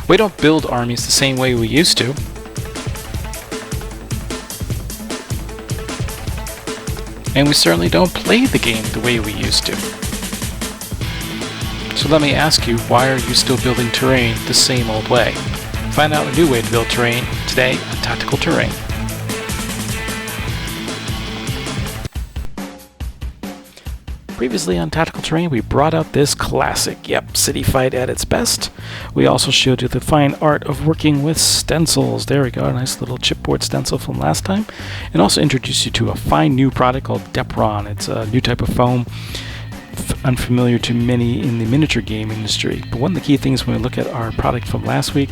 We don't build armies the same way we used to. And we certainly don't play the game the way we used to. So let me ask you, why are you still building terrain the same old way? Find out a new way to build terrain today on Tactical Terrain. Previously on Tactical Terrain, we brought out this classic, city fight at its best. We also showed you the fine art of working with stencils. There we go, a nice little chipboard stencil from last time. And also introduced you to a fine new product called Depron. It's a new type of foam, unfamiliar to many in the miniature game industry. But one of the key things when we look at our product from last week,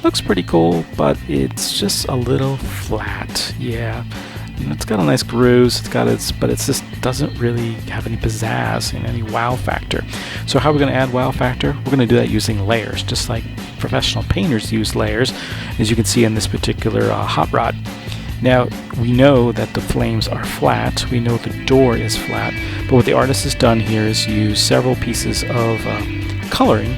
looks pretty cool, but it's just a little flat. Yeah. It's got a nice grooves, but it just doesn't really have any pizzazz and any wow factor. So how are we going to add wow factor? We're going to do that using layers, just like professional painters use layers, as you can see in this particular hot rod. Now, we know that the flames are flat, we know the door is flat, but what the artist has done here is use several pieces of coloring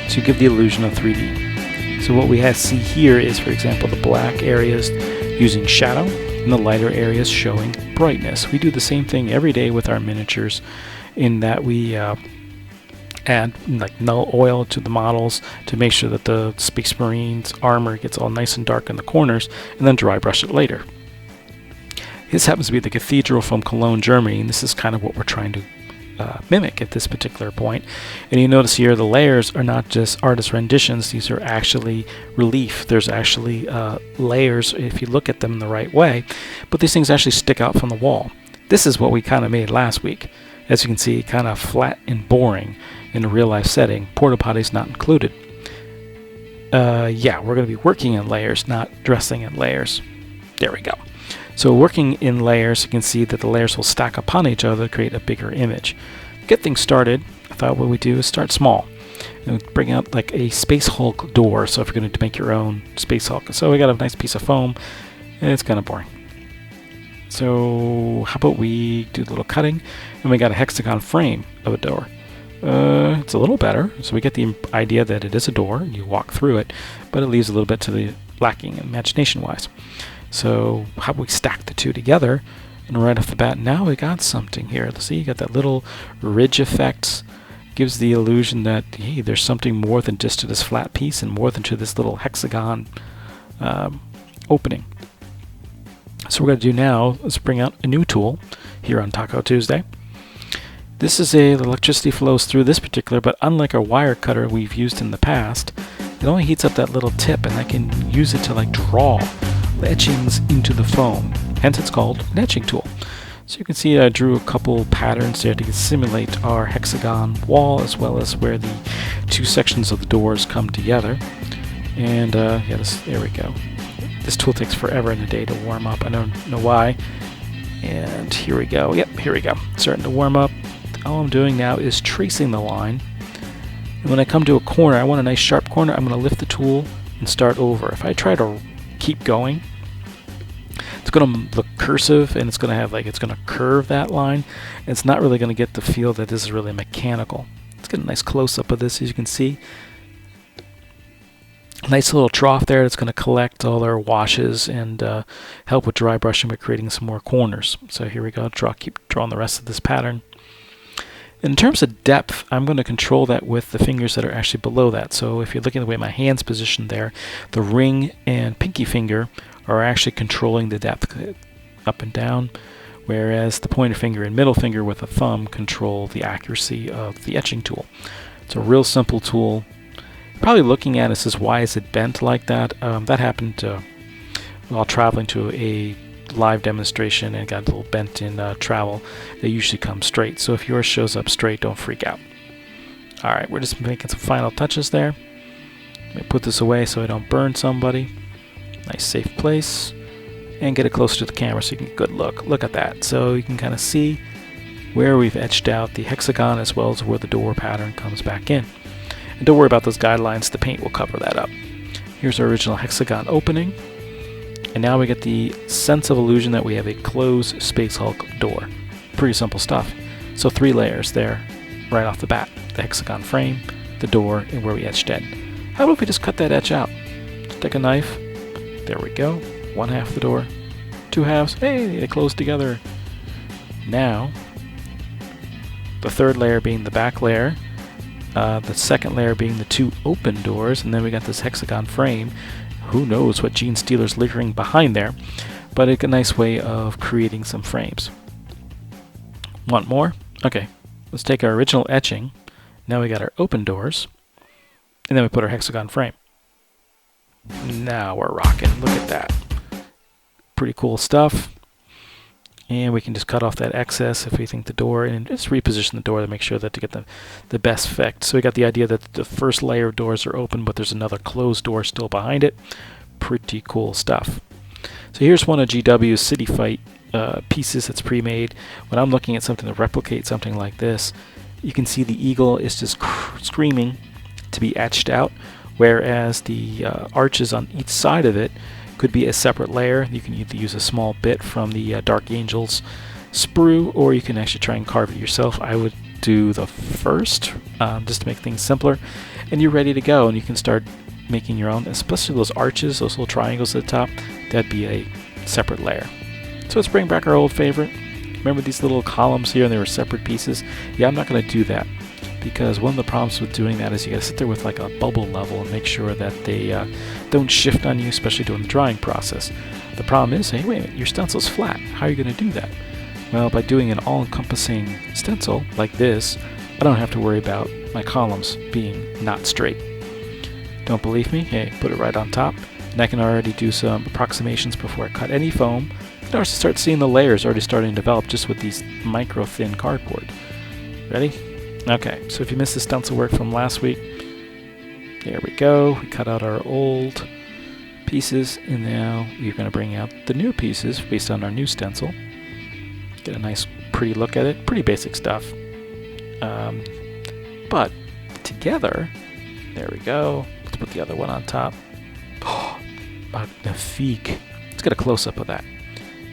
to give the illusion of 3D. So what we see here is, for example, the black areas using shadow, and the lighter areas showing brightness. We do the same thing every day with our miniatures, in that we add like null oil to the models to make sure that the Space Marine's armor gets all nice and dark in the corners, and then dry brush it later. This happens to be the cathedral from Cologne, Germany, and this is kind of what we're trying to mimic at this particular point. And you notice here the layers are not just artist renditions, these are actually relief. There's actually layers if you look at them the right way, but these things actually stick out from the wall. This is what we kind of made last week. As you can see, kind of flat and boring in a real life setting, porta potties not included. Yeah, we're going to be working in layers, not dressing in layers. There we go. So working in layers, you can see that the layers will stack upon each other to create a bigger image. To get things started, I thought what we do is start small. And bring out like a Space Hulk door, so if you're going to make your own Space Hulk. So we got a nice piece of foam, and it's kind of boring. So how about we do a little cutting, and we got a hexagon frame of a door. It's a little better, so we get the idea that it is a door, and you walk through it, but it leaves a little bit to the lacking imagination-wise. So how about we stack the two together, and right off the bat, now we got something here. See, you got that little ridge effect, gives the illusion that, hey, there's something more than just to this flat piece and more than to this little hexagon opening. So what we're going to do now is bring out a new tool here on Taco Tuesday. This is the electricity flows through this particular, but unlike our wire cutter we've used in the past, it only heats up that little tip, and I can use it to like draw etchings into the foam. Hence it's called an etching tool. So you can see I drew a couple patterns there to simulate our hexagon wall, as well as where the two sections of the doors come together. And there we go. This tool takes forever and a day to warm up. I don't know why. And here we go. Yep, here we go. Starting to warm up. All I'm doing now is tracing the line. And when I come to a corner, I want a nice sharp corner, I'm going to lift the tool and start over. If I try to keep going, it's going to look cursive, and it's going to have it's going to curve that line. And it's not really going to get the feel that this is really mechanical. Let's get a nice close-up of this, as you can see. Nice little trough there that's going to collect all our washes and help with dry brushing by creating some more corners. So here we go, keep drawing the rest of this pattern. In terms of depth, I'm going to control that with the fingers that are actually below that. So if you're looking at the way my hand's positioned there, the ring and pinky finger are actually controlling the depth up and down, whereas the pointer finger and middle finger with the thumb control the accuracy of the etching tool. It's a real simple tool. Probably looking at it says, why is it bent like that? That happened while traveling to a live demonstration and got a little bent in travel. They usually come straight, so if yours shows up straight, don't freak out. Alright, we're just making some final touches there. Let me put this away so I don't burn somebody. Nice safe place. And get it closer to the camera so you can get a good look. Look at that. So you can kind of see where we've etched out the hexagon as well as where the door pattern comes back in. And don't worry about those guidelines, the paint will cover that up. Here's our original hexagon opening. And now we get the sense of illusion that we have a closed Space Hulk door. Pretty simple stuff. So 3 layers there right off the bat. The hexagon frame, the door, and where we etched in. How about if we just cut that edge out? Just take a knife. There we go. One half the door. Two halves. Hey, they close together. Now, the third layer being the back layer, the second layer being the two open doors, and then we got this hexagon frame. Who knows what Gene Stealer's lingering behind there, but it's a nice way of creating some frames. Want more? Okay, let's take our original etching. Now we got our open doors, and then we put our hexagon frame. Now we're rocking. Look at that. Pretty cool stuff. And we can just cut off that excess if we think the door, and just reposition the door to make sure that to get the best effect. So we got the idea that the first layer of doors are open, but there's another closed door still behind it. Pretty cool stuff. So here's one of GW's City Fight pieces that's pre-made. When I'm looking at something to replicate something like this, you can see the eagle is just screaming to be etched out, whereas the arches on each side of it could be a separate layer. You can either use a small bit from the Dark Angels sprue, or you can actually try and carve it yourself. I would do the first, just to make things simpler, and you're ready to go, and you can start making your own, especially those arches, those little triangles at the top. That'd be a separate layer. So let's bring back our old favorite. Remember these little columns here, and they were separate pieces? Yeah, I'm not going to do that, because one of the problems with doing that is you got to sit there with like a bubble level and make sure that they don't shift on you, especially during the drying process. The problem is, hey, wait a minute, your stencil's flat. How are you going to do that? Well, by doing an all-encompassing stencil like this, I don't have to worry about my columns being not straight. Don't believe me? Hey, put it right on top, and I can already do some approximations before I cut any foam. You can also start seeing the layers already starting to develop just with these micro-thin cardboard. Ready? Okay, so if you missed the stencil work from last week, there we go. We cut out our old pieces, and now you're going to bring out the new pieces based on our new stencil. Get a nice, pretty look at it. Pretty basic stuff. But together, there we go. Let's put the other one on top. Oh, magnifique. Let's get a close-up of that.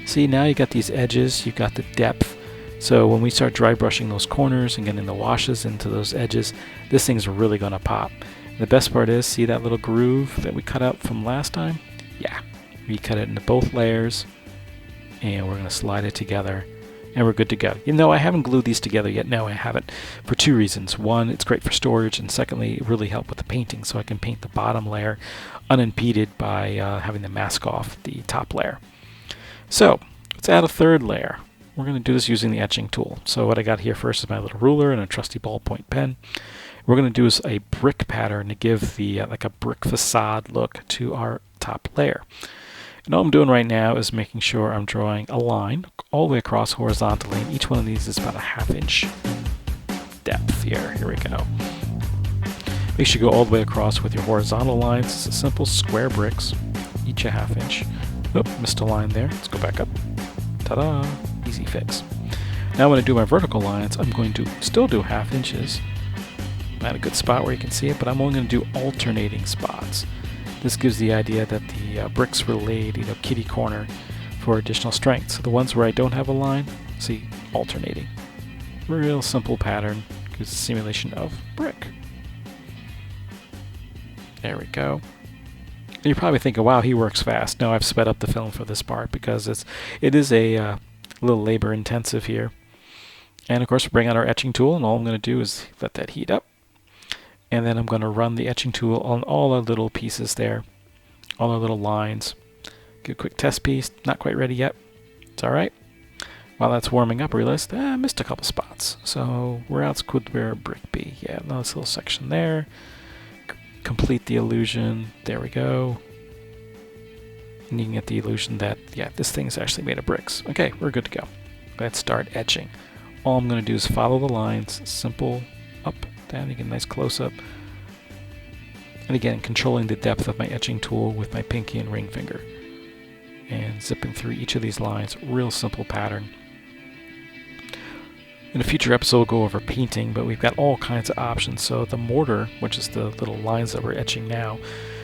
See, now you got these edges, you got the depth. So when we start dry brushing those corners and getting the washes into those edges, this thing's really going to pop. And the best part is, see that little groove that we cut out from last time? Yeah, we cut it into both layers, and we're going to slide it together, and we're good to go. You know, I haven't glued these together yet. No, I haven't, for two reasons. One, it's great for storage, and secondly, it really helped with the painting, so I can paint the bottom layer unimpeded by having to mask off the top layer. So let's add a third layer. We're going to do this using the etching tool. So what I got here first is my little ruler and a trusty ballpoint pen. We're going to do is a brick pattern to give the like a brick facade look to our top layer. And all I'm doing right now is making sure I'm drawing a line all the way across horizontally, and each one of these is about a ½ inch depth here. Here we go. Make sure you go all the way across with your horizontal lines. It's a simple square bricks, each a ½ inch. Oop, missed a line there. Let's go back up. Ta-da! Easy fix. Now when I do my vertical lines, I'm going to still do ½ inches. I'm at a good spot where you can see it, but I'm only going to do alternating spots. This gives the idea that the bricks were laid, kitty corner, for additional strength. So the ones where I don't have a line, see, alternating. Real simple pattern, gives a simulation of brick. There we go. And you're probably thinking, wow, he works fast. No, I've sped up the film for this part because it is a little labor intensive here. And of course, we bring out our etching tool, and all I'm going to do is let that heat up. And then I'm going to run the etching tool on all our little pieces there, all our little lines. Get a quick test piece. Not quite ready yet. It's all right. While that's warming up, I realized I missed a couple spots. So where else could where a brick be? Yeah, nice little section there. Complete the illusion. There we go. And you can get the illusion that, yeah, this thing is actually made of bricks. Okay, we're good to go. Let's start etching. All I'm going to do is follow the lines. Simple, up, down. You get a nice close-up. And again, controlling the depth of my etching tool with my pinky and ring finger. And zipping through each of these lines. Real simple pattern. In a future episode, we'll go over painting, but we've got all kinds of options. So the mortar, which is the little lines that we're etching now,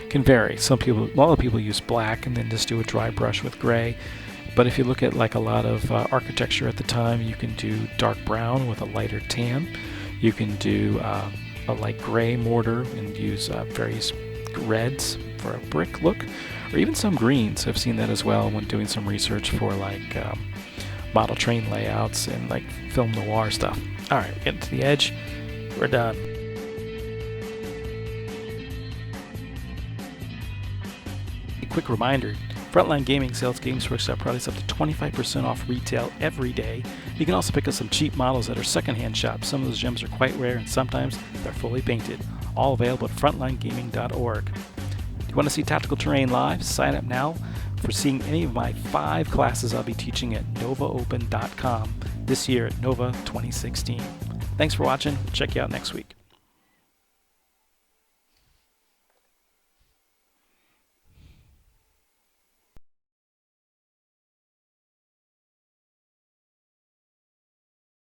can vary. A lot of people use black and then just do a dry brush with gray. But if you look at like a lot of architecture at the time, you can do dark brown with a lighter tan. You can do a light gray mortar and use various reds for a brick look, or even some greens. I've seen that as well when doing some research for like model train layouts and like film noir stuff. All right, getting to the edge. We're done. A quick reminder, Frontline Gaming sells Games Workshop products up to 25% off retail every day. You can also pick up some cheap models at our secondhand shop. Some of those gems are quite rare and sometimes they're fully painted. All available at frontlinegaming.org. If you want to see Tactical Terrain live, sign up now for seeing any of my 5 classes I'll be teaching at novaopen.com this year at Nova 2016. Thanks for watching. Check you out next week.